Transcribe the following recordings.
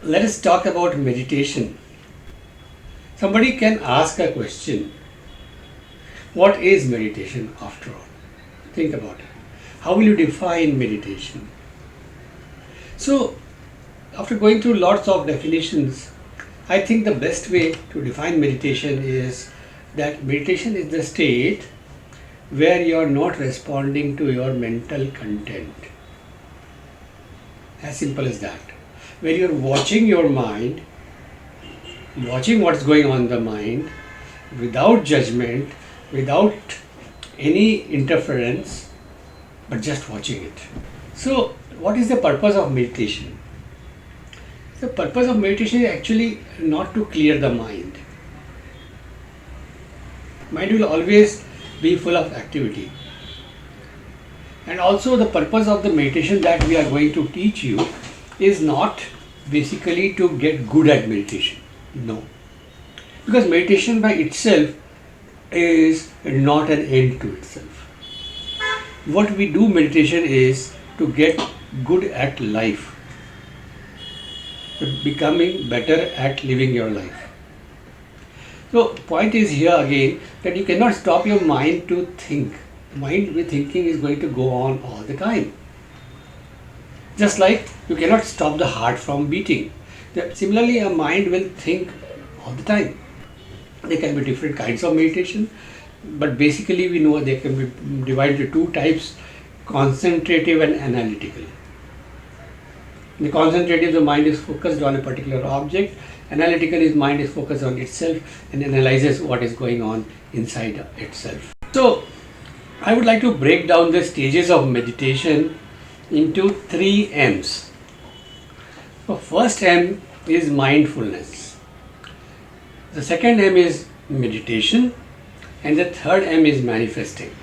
let us talk about meditation. Somebody can ask a question. What is meditation after all? Think about it. How will you define meditation? So, after going through lots of definitions, I think the best way to define meditation is that meditation is the state where you are not responding to your mental content. As simple as that. Where you are watching your mind, watching what's going on in the mind without judgment, without any interference, but just watching it. So, what is the purpose of meditation? The purpose of meditation is actually not to clear the mind. Mind will always be full of activity. And also the purpose of the meditation that we are going to teach you is not basically to get good at meditation. No. Because meditation by itself is not an end to itself. What we do meditation is to get good at life. Becoming better at living your life. So point is here again that you cannot stop your mind to think. Mind with thinking is going to go on all the time. Just like you cannot stop the heart from beating. Similarly, a mind will think all the time. There can be different kinds of meditation, but basically we know they can be divided into two types, concentrative and analytical. In the concentrative, the mind is focused on a particular object. Analytical is mind is focused on itself and analyzes what is going on inside itself. So, I would like to break down the stages of meditation into 3 M's. The first M is mindfulness. The second M is meditation. And the third M is manifesting.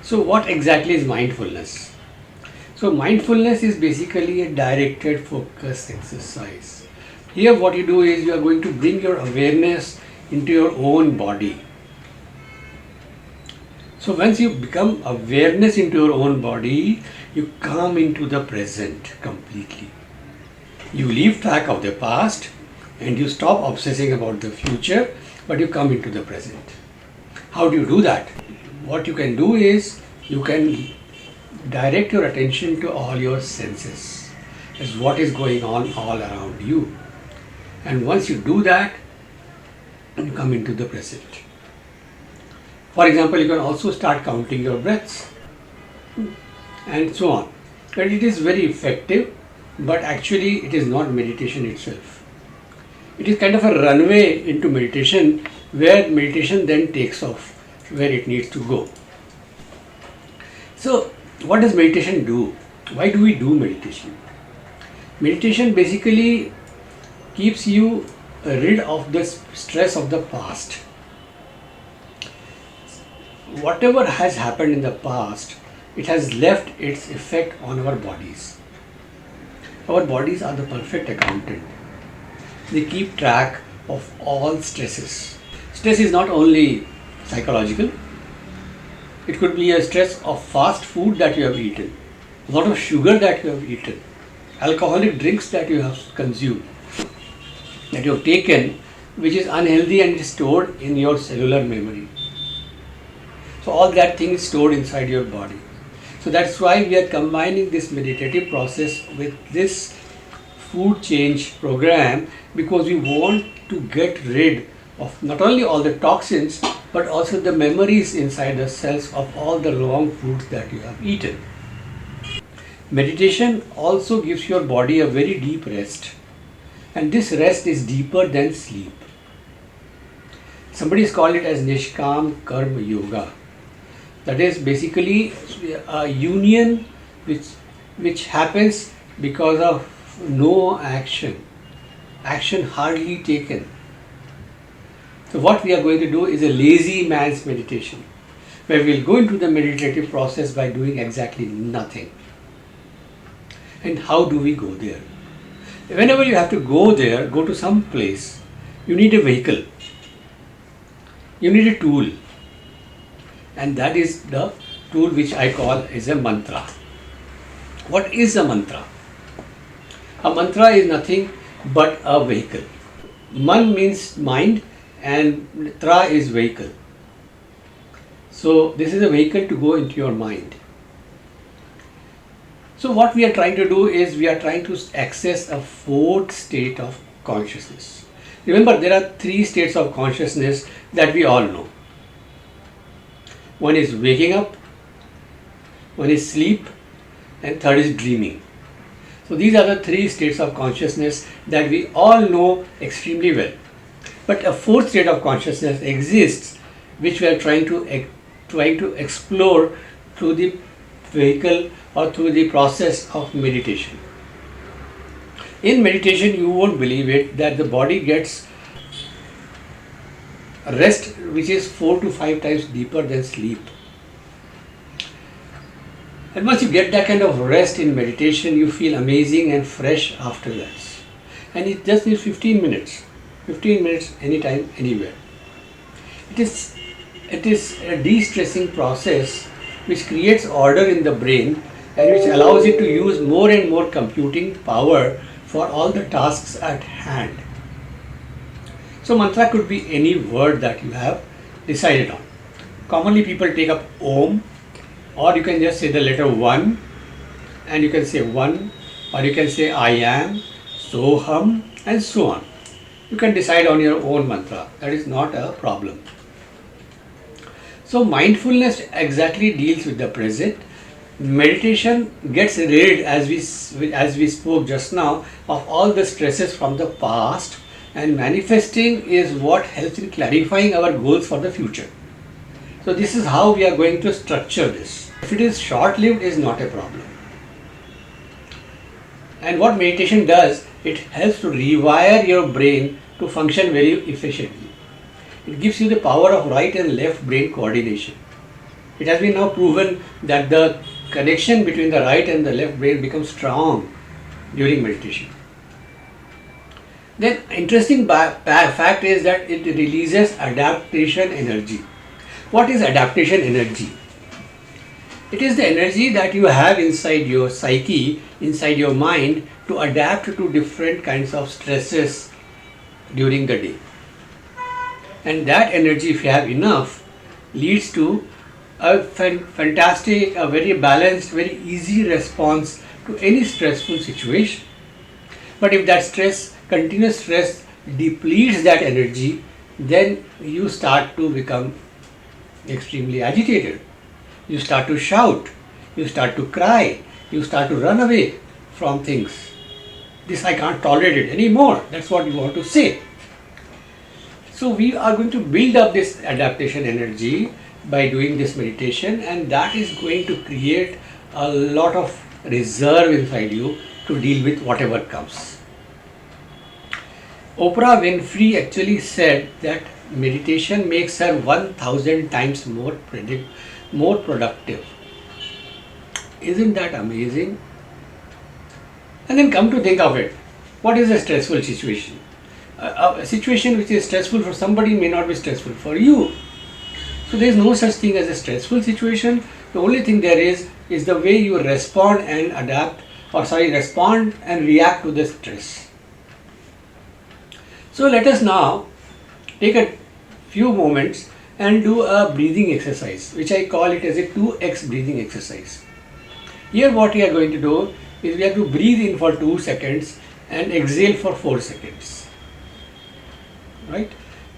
So, what exactly is mindfulness? So, mindfulness is basically a directed focus exercise. Here what you do is you are going to bring your awareness into your own body. So, once you become awareness into your own body, you come into the present completely. You leave track of the past and you stop obsessing about the future, but you come into the present. How do you do that? What you can do is you can direct your attention to all your senses as what is going on all around you. And once you do that, you come into the present. For example, you can also start counting your breaths and so on. But it is very effective, but actually it is not meditation itself. It is kind of a runway into meditation where meditation then takes off where it needs to go. So, what does meditation do? Why do we do meditation? Meditation basically keeps you rid of the stress of the past. Whatever has happened in the past, it has left its effect on our bodies. Our bodies are the perfect accountant. They keep track of all stresses. Stress is not only psychological. It could be a stress of fast food that you have eaten, a lot of sugar that you have eaten, alcoholic drinks that you have consumed, that you have taken, which is unhealthy and is stored in your cellular memory. So all that thing is stored inside your body. So that's why we are combining this meditative process with this food change program, because we want to get rid of not only all the toxins but also the memories inside the cells of all the wrong foods that you have eaten. Meditation also gives your body a very deep rest, and this rest is deeper than sleep. Somebody has called it as Nishkam Karma Yoga. That is basically a union which happens because of no action hardly taken. So what we are going to do is a lazy man's meditation, where we will go into the meditative process by doing exactly nothing. And how do we go there? Whenever you have to go there, go to some place, you need a vehicle, you need a tool, and that is the tool which I call as a mantra. What is a mantra? A mantra is nothing but a vehicle. Man means mind and tra is vehicle. So this is a vehicle to go into your mind. So what we are trying to do is we are trying to access a fourth state of consciousness. Remember, there are three states of consciousness that we all know. One is waking up, one is sleep, and third is dreaming. So these are the three states of consciousness that we all know extremely well. But a fourth state of consciousness exists, which we are trying to explore through the vehicle or through the process of meditation. In meditation, you won't believe it, that the body gets rest which is 4 to 5 times deeper than sleep. And once you get that kind of rest in meditation, you feel amazing and fresh after that. And it just needs 15 minutes. 15 minutes anytime, anywhere. It is a de-stressing process which creates order in the brain and which allows it to use more and more computing power for all the tasks at hand. So mantra could be any word that you have decided on. Commonly people take up Om, or you can just say the letter 1 and you can say 1, or you can say I am, Soham, and so on. You can decide on your own mantra. That is not a problem. So mindfulness exactly deals with the present. Meditation gets rid, as we spoke just now, of all the stresses from the past, and manifesting is what helps in clarifying our goals for the future. So this is how we are going to structure this. If it is short-lived, is not a problem. And what meditation does, it helps to rewire your brain to function very efficiently. It gives you the power of right and left brain coordination. It has been now proven that the connection between the right and the left brain becomes strong during meditation. Then interesting fact is that it releases adaptation energy. What is adaptation energy? It is the energy that you have inside your psyche, inside your mind, to adapt to different kinds of stresses during the day. And that energy, if you have enough, leads to a fantastic, a very balanced, very easy response to any stressful situation. But if that continuous stress depletes that energy, then you start to become extremely agitated. You start to shout, you start to cry, you start to run away from things. This I can't tolerate it anymore. That's what you want to say. So we are going to build up this adaptation energy by doing this meditation, and that is going to create a lot of reserve inside you to deal with whatever comes. Oprah Winfrey actually said that meditation makes her 1000 times more productive. Isn't that amazing? And then come to think of it, what is a stressful situation? A situation which is stressful for somebody may not be stressful for you. So there is no such thing as a stressful situation. The only thing there is the way you respond and respond and react to the stress. So let us now take a few moments and do a breathing exercise, which I call it as a 2x breathing exercise. Here what we are going to do is we have to breathe in for 2 seconds and exhale for 4 seconds. Right?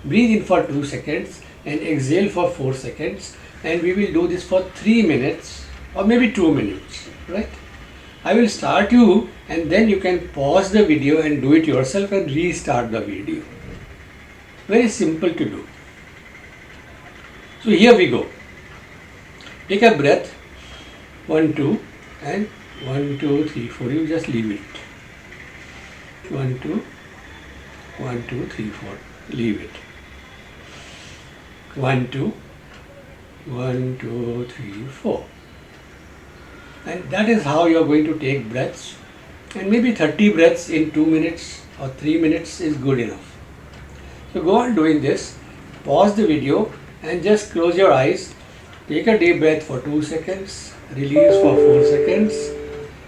Breathe in for 2 seconds and exhale for 4 seconds, and we will do this for 3 minutes or maybe 2 minutes. Right? I will start you, and then you can pause the video and do it yourself and restart the video. Very simple to do. So here we go. Take a breath. 1, 2, and 1, 2, 3, 4. You just leave it. 1, 2, 1, 2, 3, 4. Leave it. 1, 2, 1, 2, 3, 4. And that is how you are going to take breaths. And maybe 30 breaths in 2 minutes or 3 minutes is good enough. So go on doing this. Pause the video and just close your eyes. Take a deep breath for 2 seconds. Release for 4 seconds.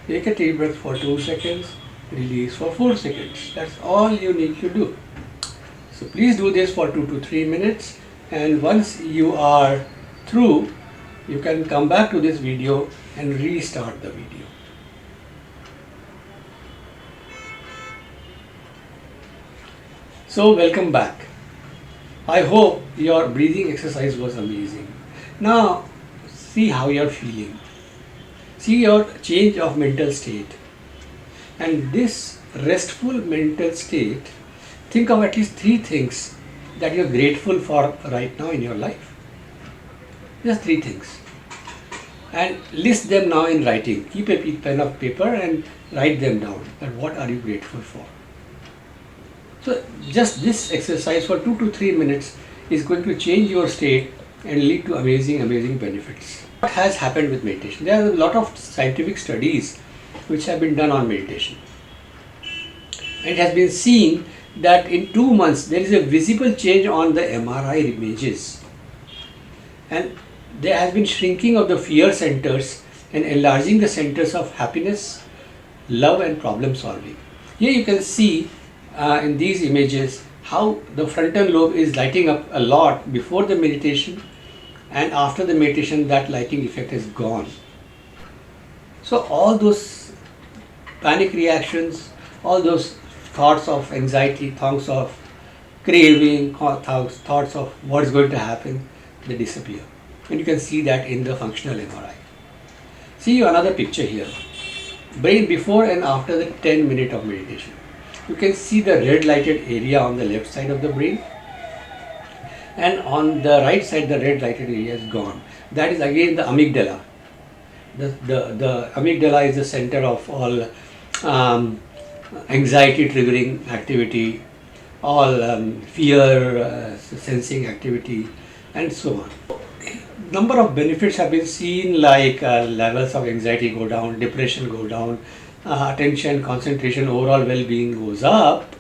Take a deep breath for 2 seconds. release for 4 seconds. That's all you need to do. So please do this for 2 to 3 minutes, and once you are through, you can come back to this video and restart the video. So welcome back. I hope your breathing exercise was amazing. Now see how you are feeling. See your change of mental state. And this restful mental state, think of at least 3 things that you are grateful for right now in your life. Just 3 things. And list them now in writing. Keep a pen of paper and write them down. That what are you grateful for? So just this exercise for 2 to 3 minutes is going to change your state and lead to amazing benefits. What has happened with meditation? There are a lot of scientific studies which have been done on meditation. And it has been seen that in 2 months there is a visible change on the MRI images. And there has been shrinking of the fear centers and enlarging the centers of happiness, love and problem solving. Here you can see in these images how the frontal lobe is lighting up a lot before the meditation, and after the meditation that lighting effect is gone. So all those panic reactions, all those thoughts of anxiety, thoughts of craving, thoughts of what is going to happen, they disappear. And you can see that in the functional MRI. See another picture here. Brain before and after the 10 minutes of meditation. You can see the red lighted area on the left side of the brain, and on the right side the red lighted area is gone. That is again the amygdala. The amygdala is the center of all anxiety triggering activity, all fear sensing activity, and so on. Number of benefits have been seen, like levels of anxiety go down, depression go down, attention, concentration, overall well-being goes up.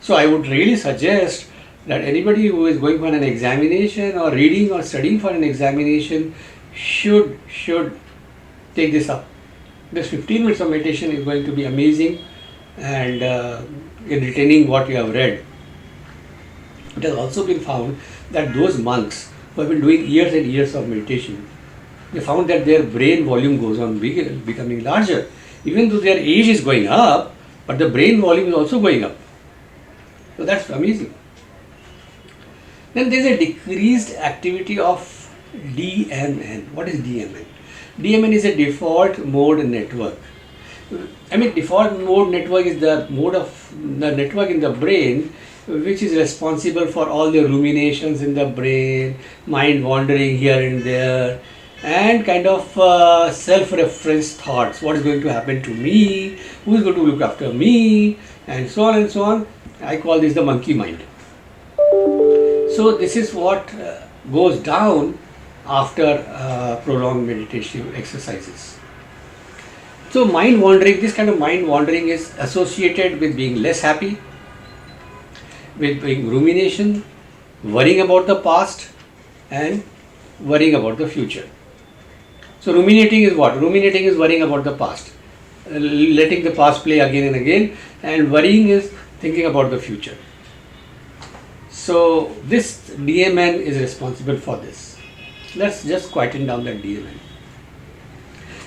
So I would really suggest that anybody who is going for an examination or reading or studying for an examination should take this up. This 15 minutes of meditation is going to be amazing, and in retaining what you have read. It has also been found that those monks who have been doing years and years of meditation, they found that their brain volume goes on becoming larger. Even though their age is going up, but the brain volume is also going up. So that's amazing. Then there is a decreased activity of DMN. What is DMN? DMN is a default mode network. Default mode network is the mode of the network in the brain which is responsible for all the ruminations in the brain, mind wandering here and there, and kind of self-reference thoughts. What is going to happen to me? Who is going to look after me? And so on and so on. I call this the monkey mind. So this is what goes down after prolonged meditation exercises. So mind wandering, this kind of mind wandering is associated with being less happy, with being rumination, worrying about the past and worrying about the future. So ruminating is what? Ruminating is worrying about the past, letting the past play again and again, and worrying is thinking about the future. So this DMN is responsible for this. Let's just quieten down that DMN.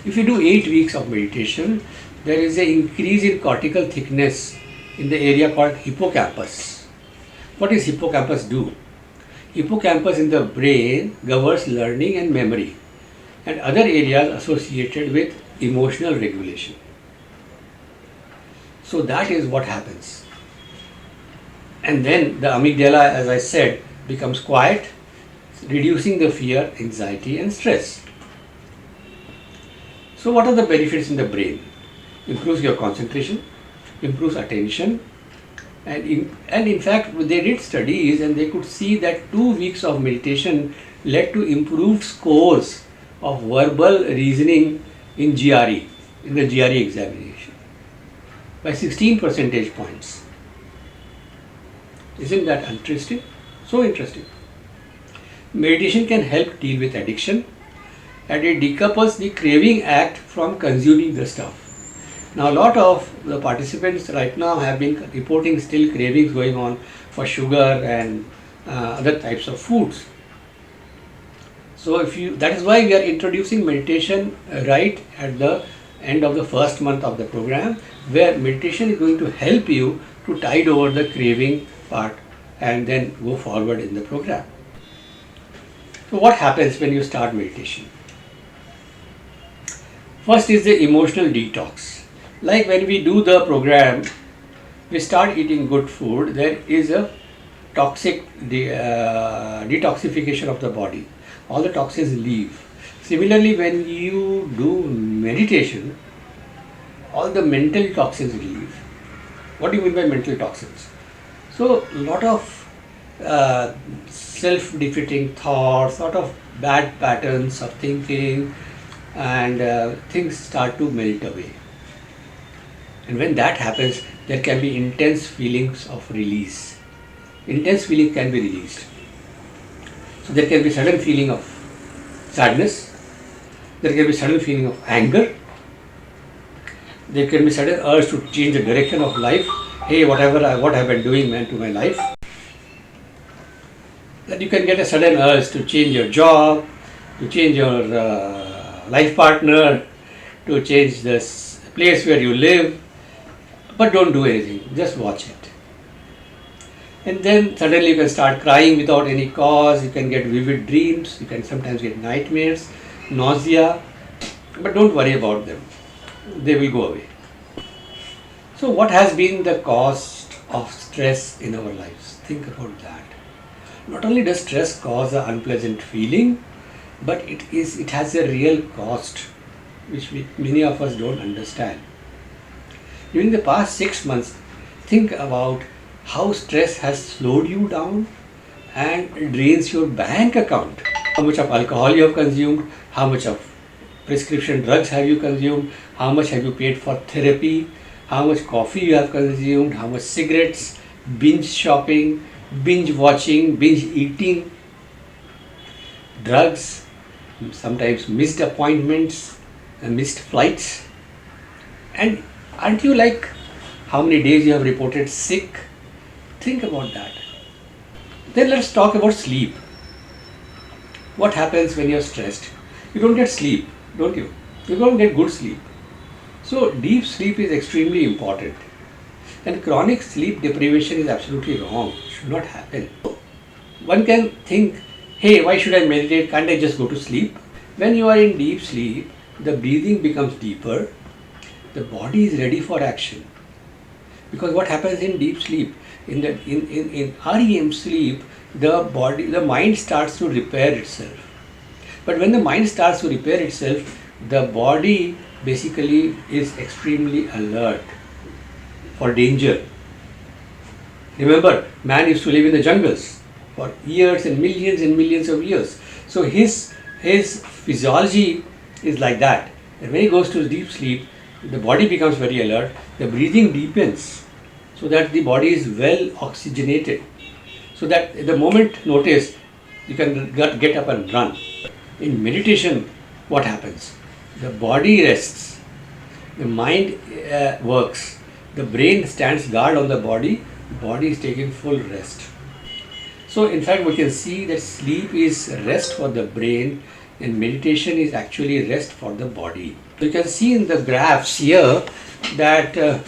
If you do 8 weeks of meditation, there is an increase in cortical thickness in the area called hippocampus. What does hippocampus do? Hippocampus in the brain governs learning and memory and other areas associated with emotional regulation. So that is what happens. And then the amygdala, as I said, becomes quiet, reducing the fear, anxiety and stress. So what are the benefits in the brain? Improves your concentration, improves attention, and in fact they did studies and they could see that 2 weeks of meditation led to improved scores of verbal reasoning in GRE, in the GRE examination, by 16 percentage points. Isn't that interesting? So interesting. Meditation can help deal with addiction, and it decouples the craving act from consuming the stuff. Now, a lot of the participants right now have been reporting still cravings going on for sugar and other types of foods. So, that is why we are introducing meditation right at the end of the first month of the program, where meditation is going to help you to tide over the craving part and then go forward in the program. So, what happens when you start meditation? First is the emotional detox. Like when we do the program, we start eating good food, there is a toxic detoxification of the body. All the toxins leave. Similarly, when you do meditation, all the mental toxins leave. What do you mean by mental toxins? So, a lot of self-defeating thoughts, lot of bad patterns of thinking, and things start to melt away. And when that happens, there can be intense feelings of release. Intense feeling can be released. So there can be sudden feeling of sadness, there can be sudden feeling of anger, there can be sudden urge to change the direction of life. Hey, what I've been doing man to my life. Then you can get a sudden urge to change your job, to change your life partner, to change the place where you live, but don't do anything, just watch it. And then suddenly you can start crying without any cause, you can get vivid dreams, you can sometimes get nightmares, nausea, but don't worry about them, they will go away. So what has been the cost of stress in our lives? Think about that. Not only does stress cause an unpleasant feeling, but it has a real cost which many of us don't understand. During the past 6 months, think about how stress has slowed you down and drains your bank account. How much of alcohol you have consumed, how much of prescription drugs have you consumed, how much have you paid for therapy, how much coffee you have consumed, how much cigarettes, binge shopping, binge watching, binge eating, drugs, sometimes missed appointments, missed flights. And aren't you like how many days you have reported sick? Think about that. Then let's talk about sleep. What happens when you're stressed? You don't get sleep, don't you? You don't get good sleep. So deep sleep is extremely important. And chronic sleep deprivation is absolutely wrong. It should not happen. One can think, hey, why should I meditate? Can't I just go to sleep? When you are in deep sleep, the breathing becomes deeper. The body is ready for action. Because what happens in deep sleep? In REM sleep, the mind starts to repair itself. But when the mind starts to repair itself, the body basically is extremely alert for danger. Remember, man used to live in the jungles for years and millions of years. So his physiology is like that. And when he goes to deep sleep, the body becomes very alert, the breathing deepens so that the body is well oxygenated. So that at the moment notice, you can get up and run. In meditation, what happens? The body rests, the mind works, the brain stands guard on the body is taking full rest. So in fact we can see that sleep is rest for the brain and meditation is actually rest for the body. You can see in the graphs here that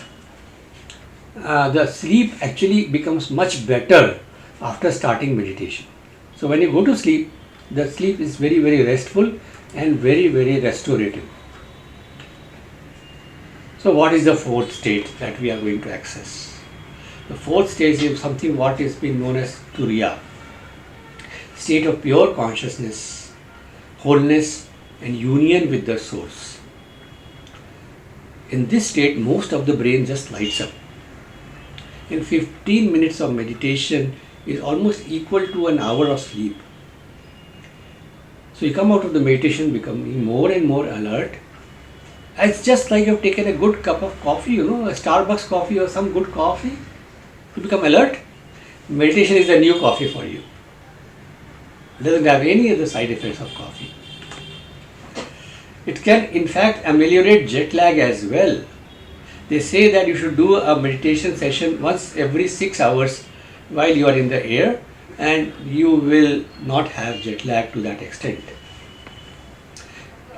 the sleep actually becomes much better after starting meditation. So when you go to sleep, the sleep is very, very restful and very, very restorative. So what is the fourth state that we are going to access? The fourth stage is something what is being known as Turiya, state of pure consciousness, wholeness and union with the source. In this state, most of the brain just lights up. In 15 minutes of meditation is almost equal to an hour of sleep. So you come out of the meditation becoming more and more alert. It's just like you've taken a good cup of coffee, a Starbucks coffee or some good coffee. You become alert. Meditation is the new coffee for you. It doesn't have any other side effects of coffee. It can in fact ameliorate jet lag as well. They say that you should do a meditation session once every 6 hours while you are in the air, and you will not have jet lag to that extent.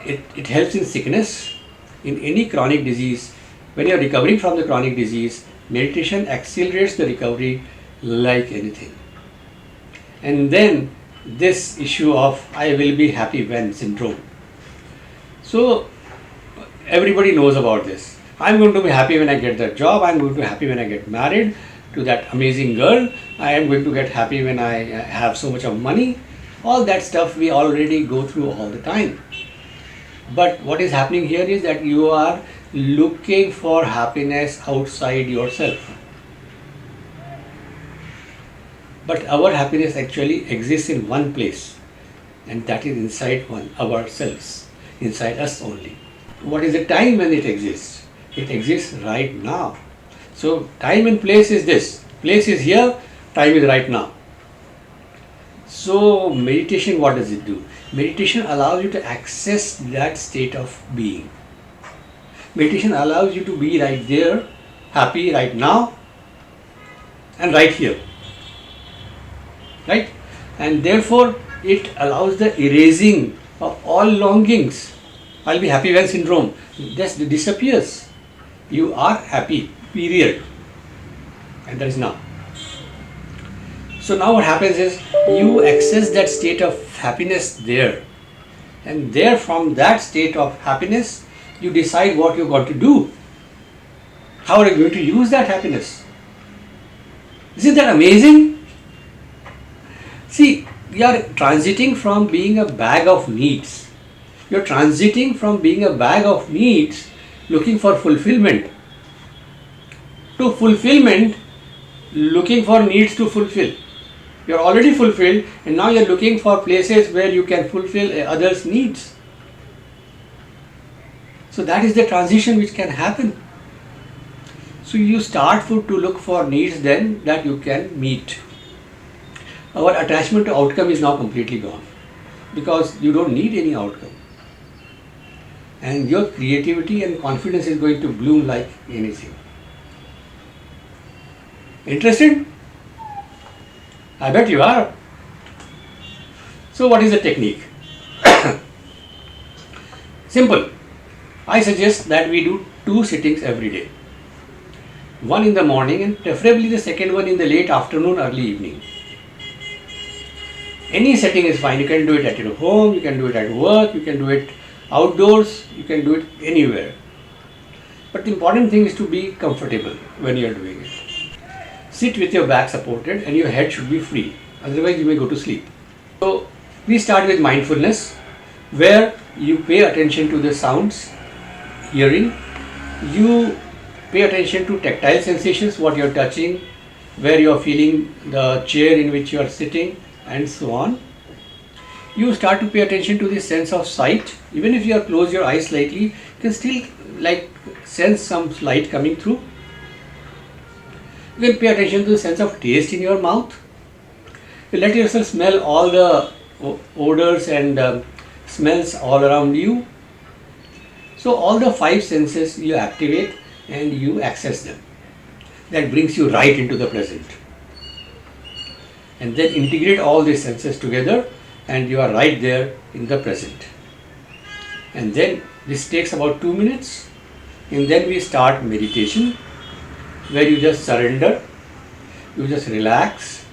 It helps in sickness, in any chronic disease. When you are recovering from the chronic disease, meditation accelerates the recovery like anything. And then this issue of I will be happy when syndrome. So everybody knows about this. I'm going to be happy when I get that job. I'm going to be happy when I get married to that amazing girl. I am going to get happy when I have so much of money. All that stuff we already go through all the time. But what is happening here is that you are looking for happiness outside yourself. But our happiness actually exists in one place, and that is inside ourselves, inside us only. What is the time when it exists? It exists right now. So time and place is this. Place is here, time is right now. So meditation, what does it do? Meditation allows you to access that state of being. Meditation allows you to be right there, happy right now, and right here. Right? And therefore it allows the erasing of all longings. I'll be happy when syndrome just disappears. You are happy, period. And that is now. So now what happens is you access that state of happiness there. And there, from that state of happiness, you decide what you're going to do. How are you going to use that happiness? Isn't that amazing? See, you are transiting from being a bag of needs. You're transiting from being a bag of needs looking for fulfillment to fulfillment looking for needs to fulfill. You're already fulfilled, and now you're looking for places where you can fulfill others' needs. So that is the transition which can happen. So you start to look for needs then that you can meet. Our attachment to outcome is now completely gone because you don't need any outcome. And your creativity and confidence is going to bloom like anything. Interested? I bet you are. So what is the technique? Simple. I suggest that we do 2 sittings every day. One in the morning and preferably the second one in the late afternoon, early evening. Any setting is fine. You can do it at your home, you can do it at work, you can do it outdoors, you can do it anywhere. But the important thing is to be comfortable when you are doing it. Sit with your back supported and your head should be free. Otherwise you may go to sleep. So we start with mindfulness, where you pay attention to the sounds, hearing. You pay attention to tactile sensations, what you are touching, where you are feeling the chair in which you are sitting, and so on. You start to pay attention to the sense of sight. Even if you are close your eyes slightly, you can still sense some light coming through. You can pay attention to the sense of taste in your mouth. You let yourself smell all the odors and smells all around you. So all the 5 senses you activate and you access them. That brings you right into the present. And then integrate all these senses together and you are right there in the present. And then this takes about 2 minutes, and then we start meditation, where you just surrender, you just relax,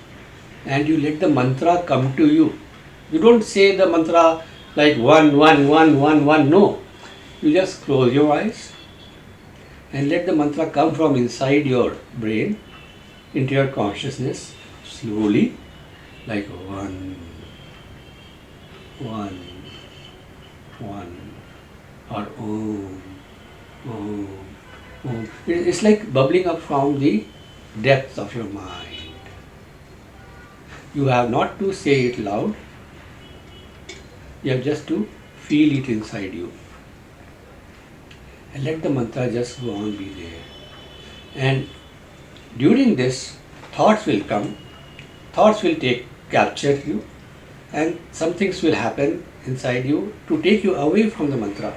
and you let the mantra come to you. You don't say the mantra like 1, 1, 1, 1, 1, no. You just close your eyes and let the mantra come from inside your brain into your consciousness slowly, like 1, 1, 1, or Om, Om, Om. It's like bubbling up from the depths of your mind. You have not to say it loud, you have just to feel it inside you. And let the mantra just go on, be there. And during this, thoughts will come, thoughts will capture you, and some things will happen inside you to take you away from the mantra.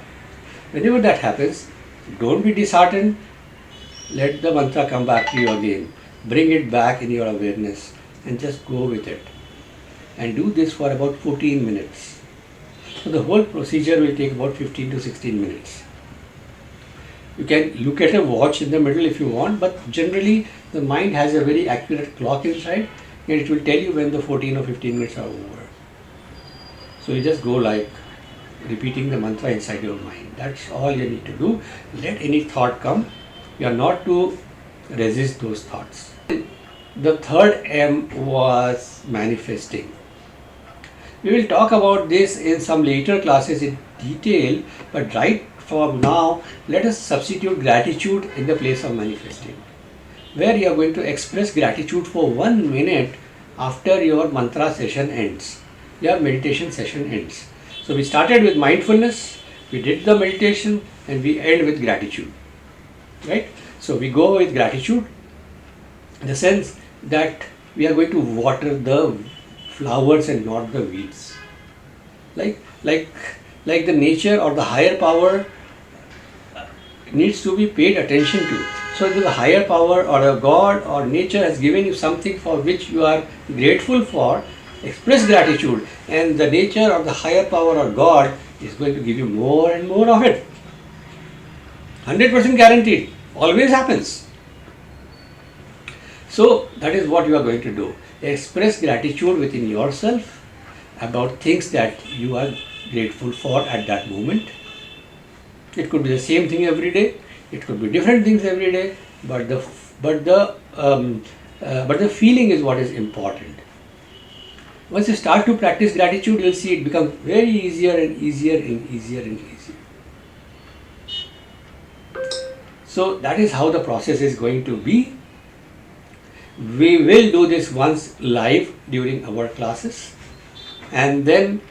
Whenever that happens, don't be disheartened, let the mantra come back to you again. Bring it back in your awareness and just go with it. And do this for about 14 minutes. So the whole procedure will take about 15 to 16 minutes. You can look at a watch in the middle if you want, but generally the mind has a very accurate clock inside and it will tell you when the 14 or 15 minutes are over. So you just go like repeating the mantra inside your mind. That's all you need to do. Let any thought come. You are not to resist those thoughts. The third M was manifesting. We will talk about this in some later classes in detail, but right for now, let us substitute gratitude in the place of manifesting, where you are going to express gratitude for 1 minute after your mantra session ends, your meditation session ends. So we started with mindfulness, we did the meditation, and we end with gratitude, right? So we go with gratitude in the sense that we are going to water the flowers and not the weeds. Like the nature or the higher power needs to be paid attention to. So the higher power or a God or nature has given you something for which you are grateful for, express gratitude, and the nature or the higher power or God is going to give you more and more of it. 100% guaranteed. Always happens. So that is what you are going to do. Express gratitude within yourself about things that you are grateful for at that moment. It could be the same thing every day. It could be different things every day. But the feeling is what is important. Once you start to practice gratitude, you will see it becomes very easier and easier and easier and easier. So that is how the process is going to be. We will do this once live during our classes, and then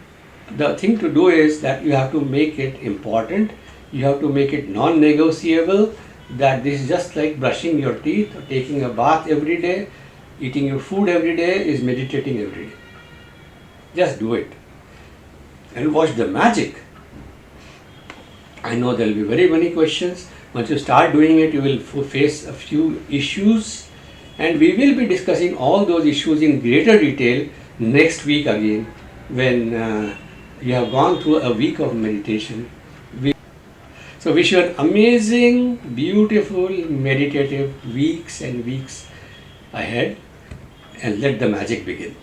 the thing to do is that you have to make it important. You have to make it non-negotiable, that this is just like brushing your teeth or taking a bath every day, eating your food every day is meditating every day. Just do it and watch the magic. I know there will be very many questions. Once you start doing it, you will face a few issues, and we will be discussing all those issues in greater detail next week again when you have gone through a week of meditation. So wish you an amazing, beautiful, meditative weeks and weeks ahead, and let the magic begin.